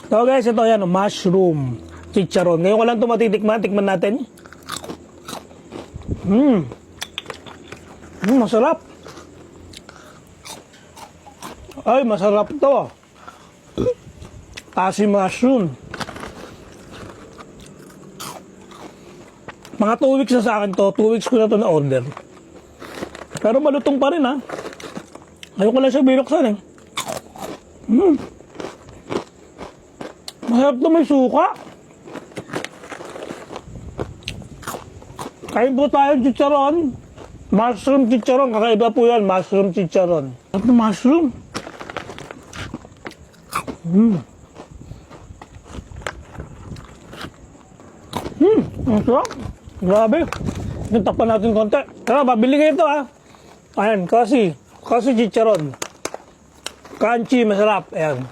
So guys, ito yan, mushroom chicharon. Ngayon ko lang ito matitikman. Tikman natin. Masarap. Ay, masarap to. Kasi mushroom. Mga 2 weeks na sa akin to. 2 weeks ko na to na order. Pero malutong pa rin ha. Ayoko lang siya binuksan eh. Masarap to, may suka. Kain po tayo chicharon. Mushroom chicharon. Kakaiba po yan. Mushroom chicharon. Sarap na mushroom. Ang sarap. Grabe. Takpan natin konti. Tara, babili kayo ito ha. Ayan, kasi chicharon. Crunchy, masarap. Ayan.